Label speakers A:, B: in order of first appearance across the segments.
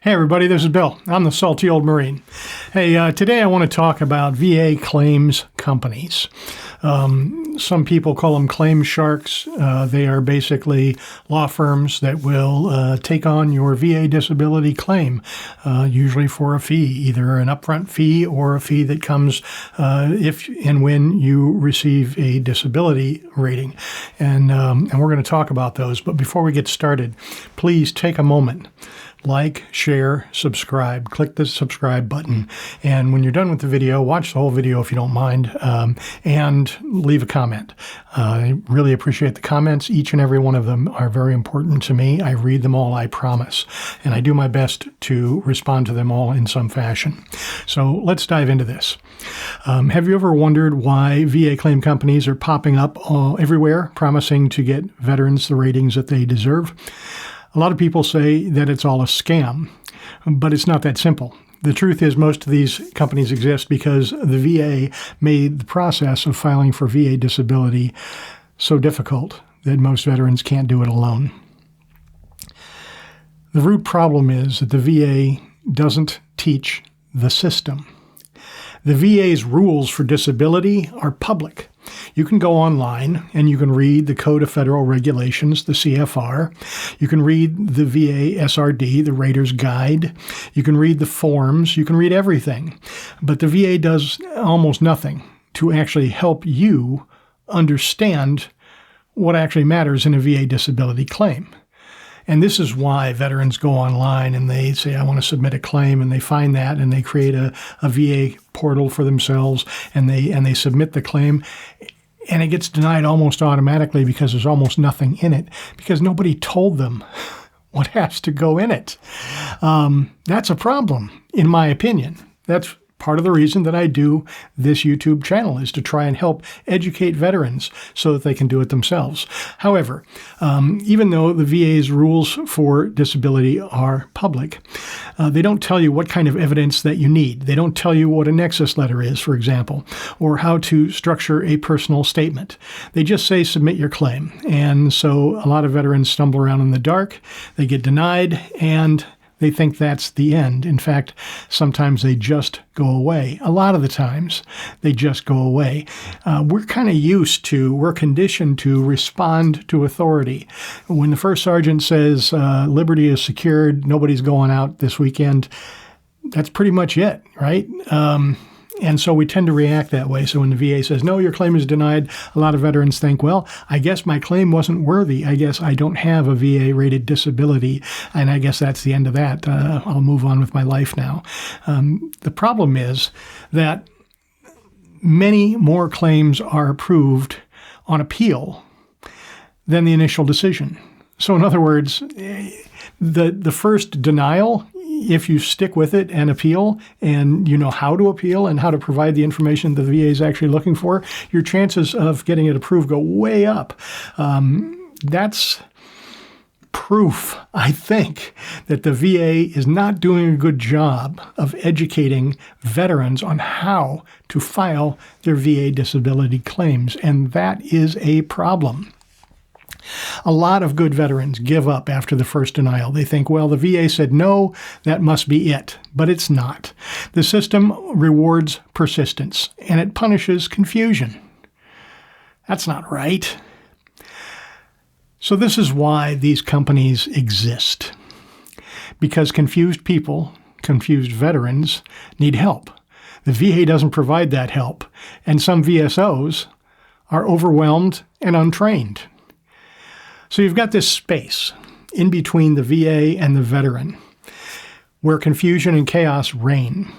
A: Hey everybody, this is Bill. I'm the salty old Marine. Hey, today I want to talk about VA claims companies. Some people call them claim sharks. They are basically law firms that will take on your VA disability claim, usually for a fee, either an upfront fee or a fee that comes if and when you receive a disability rating. And we're going to talk about those. But before we get started, please take a moment. Like, share, subscribe. Click the subscribe button. And when you're done with the video, watch the whole video if you don't mind, and leave a comment. I really appreciate the comments. Each and every one of them are very important to me. I read them all, I promise. And I do my best to respond to them all in some fashion. So let's dive into this. Have you ever wondered why VA claim companies are popping up everywhere, promising to get veterans the ratings that they deserve? A lot of people say that it's all a scam, but it's not that simple. The truth is most of these companies exist because the VA made the process of filing for VA disability so difficult that most veterans can't do it alone. The root problem is that the VA doesn't teach the system. The VA's rules for disability are public. You can go online and you can read the Code of Federal Regulations, the CFR. You can read the VA SRD, the Rater's Guide. You can read the forms. You can read everything. But the VA does almost nothing to actually help you understand what actually matters in a VA disability claim. And this is why veterans go online and they say, I want to submit a claim, and they find that and they create a VA portal for themselves and they submit the claim, and it gets denied almost automatically because there's almost nothing in it because nobody told them what has to go in it. That's a problem, in my opinion. That's part of the reason that I do this YouTube channel, is to try and help educate veterans so that they can do it themselves. However, even though the VA's rules for disability are public, they don't tell you what kind of evidence that you need. They don't tell you what a nexus letter is, for example, or how to structure a personal statement. They just say submit your claim. And so a lot of veterans stumble around in the dark, they get denied, and they think that's the end. In fact, sometimes they just go away. A lot of the times, they just go away. We're conditioned to respond to authority. When the first sergeant says, liberty is secured, nobody's going out this weekend, that's pretty much it, right? And so we tend to react that way. So when the VA says, no, your claim is denied, a lot of veterans think, well, I guess my claim wasn't worthy. I guess I don't have a VA-rated disability, and I guess that's the end of that. I'll move on with my life now. The problem is that many more claims are approved on appeal than the initial decision. So in other words, the first denial, if you stick with it and appeal, and you know how to appeal and how to provide the information the VA is actually looking for, your chances of getting it approved go way up. That's proof, I think, that the VA is not doing a good job of educating veterans on how to file their VA disability claims, and that is a problem. A lot of good veterans give up after the first denial. They think, well, the VA said no, that must be it. But it's not. The system rewards persistence, and it punishes confusion. That's not right. So this is why these companies exist. Because confused people, confused veterans, need help. The VA doesn't provide that help, and some VSOs are overwhelmed and untrained. So you've got this space in between the VA and the veteran where confusion and chaos reign.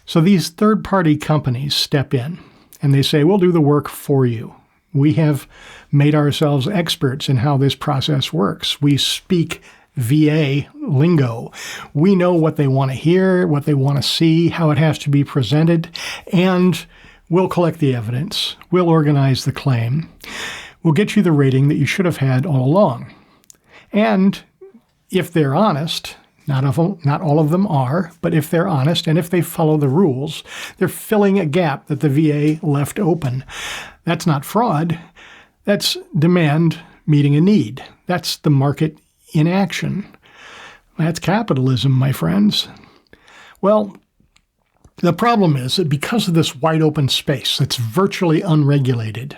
A: So these third-party companies step in and they say, we'll do the work for you. We have made ourselves experts in how this process works. We speak VA lingo. We know what they want to hear, what they want to see, how it has to be presented, and we'll collect the evidence. We'll organize the claim. We'll get you the rating that you should have had all along. And if they're honest, not all of them are, but if they're honest and if they follow the rules, they're filling a gap that the VA left open. That's not fraud. That's demand meeting a need. That's the market in action. That's capitalism, my friends. Well, the problem is that because of this wide open space that's virtually unregulated,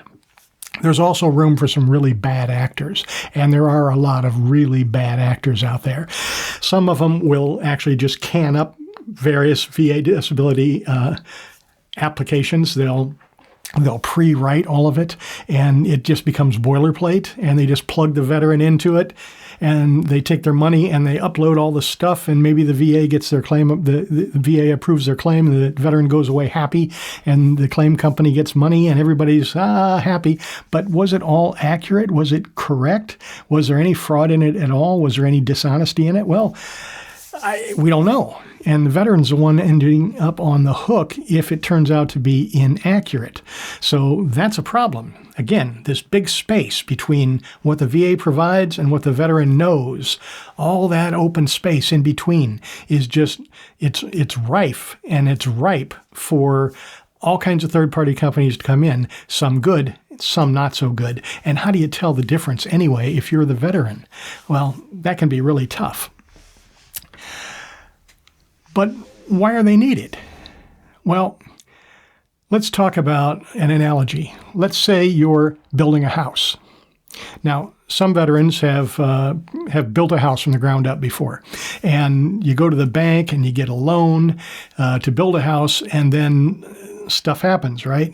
A: there's also room for some really bad actors, and there are a lot of really bad actors out there. Some of them will actually just can up various VA disability applications. They'll pre-write all of it, and it just becomes boilerplate, and they just plug the veteran into it, and they take their money and they upload all the stuff, and maybe the VA gets their claim, the VA approves their claim, and the veteran goes away happy, and the claim company gets money, and everybody's happy. But was it all accurate? Was it correct? Was there any fraud in it at all? Was there any dishonesty in it? Well, we don't know. And the veteran's the one ending up on the hook if it turns out to be inaccurate. So that's a problem. Again, this big space between what the VA provides and what the veteran knows, all that open space in between is just, it's rife, and it's ripe for all kinds of third-party companies to come in, some good, some not so good. And how do you tell the difference anyway if you're the veteran? Well, that can be really tough. But why are they needed? Well, let's talk about an analogy. Let's say you're building a house. Now, some veterans have built a house from the ground up before, and you go to the bank and you get a loan to build a house, and then stuff happens, right?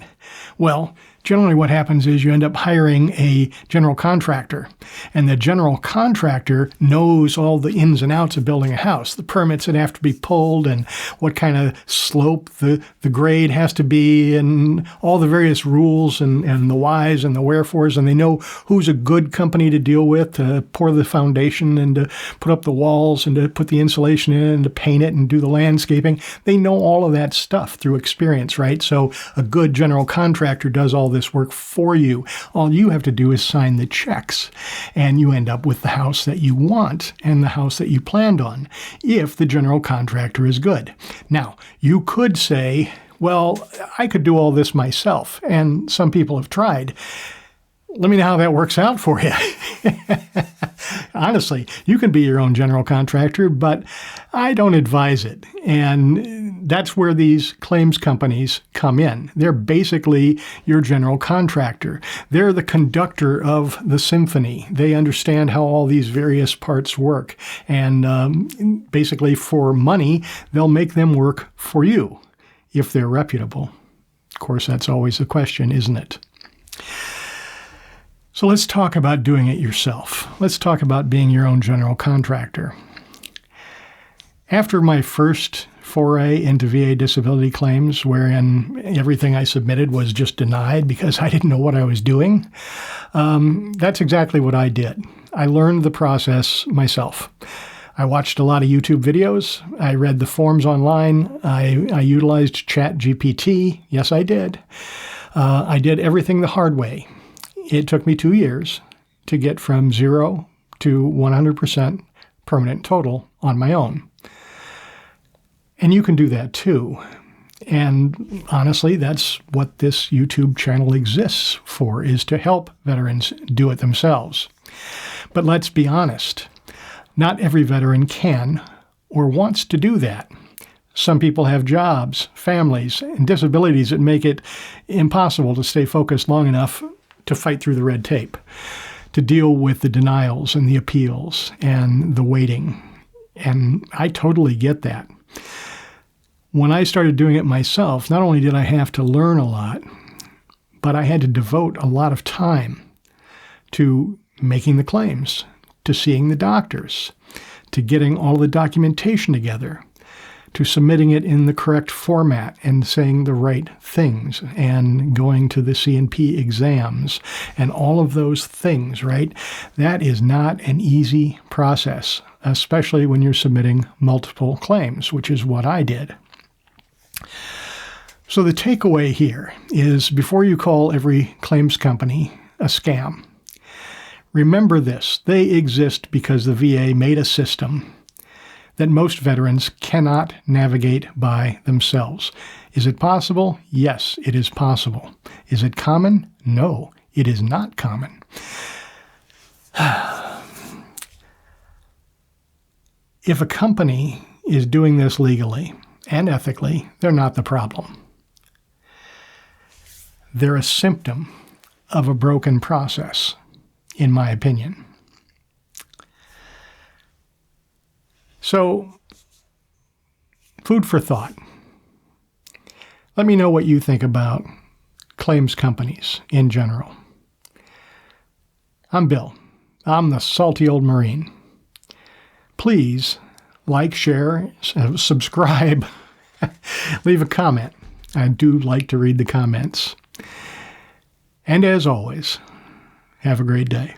A: Well, generally what happens is you end up hiring a general contractor, and the general contractor knows all the ins and outs of building a house, the permits that have to be pulled, and what kind of slope the grade has to be, and all the various rules and the whys and the wherefores, and they know who's a good company to deal with to pour the foundation and to put up the walls and to put the insulation in and to paint it and do the landscaping. They know all of that stuff through experience, right? So a good general contractor does all this work for you. All you have to do is sign the checks, and you end up with the house that you want and the house that you planned on, if the general contractor is good. Now, you could say, well, I could do all this myself, and some people have tried. Let me know how that works out for you. Honestly, you can be your own general contractor, but I don't advise it. And that's where these claims companies come in. They're basically your general contractor. They're the conductor of the symphony. They understand how all these various parts work. And basically, for money, they'll make them work for you if they're reputable. Of course, that's always the question, isn't it? So let's talk about doing it yourself. Let's talk about being your own general contractor. After my first foray into VA disability claims, wherein everything I submitted was just denied because I didn't know what I was doing, that's exactly what I did. I learned the process myself. I watched a lot of YouTube videos. I read the forms online. I utilized ChatGPT. Yes, I did. I did everything the hard way. It took me 2 years to get from 0 to 100% permanent total on my own. And you can do that too. And honestly, that's what this YouTube channel exists for, is to help veterans do it themselves. But let's be honest, not every veteran can or wants to do that. Some people have jobs, families, and disabilities that make it impossible to stay focused long enough to fight through the red tape, to deal with the denials and the appeals and the waiting. And I totally get that. When I started doing it myself, not only did I have to learn a lot, but I had to devote a lot of time to making the claims, to seeing the doctors, to getting all the documentation together, to submitting it in the correct format and saying the right things and going to the C&P exams and all of those things, right? That is not an easy process, especially when you're submitting multiple claims, which is what I did. So the takeaway here is, before you call every claims company a scam, remember this: they exist because the VA made a system that most veterans cannot navigate by themselves. Is it possible? Yes, it is possible. Is it common? No, it is not common. If a company is doing this legally and ethically, they're not the problem. They're a symptom of a broken process, in my opinion. So, food for thought. Let me know what you think about claims companies in general. I'm Bill. I'm the salty old Marine. Please like, share, subscribe, leave a comment. I do like to read the comments. And as always, have a great day.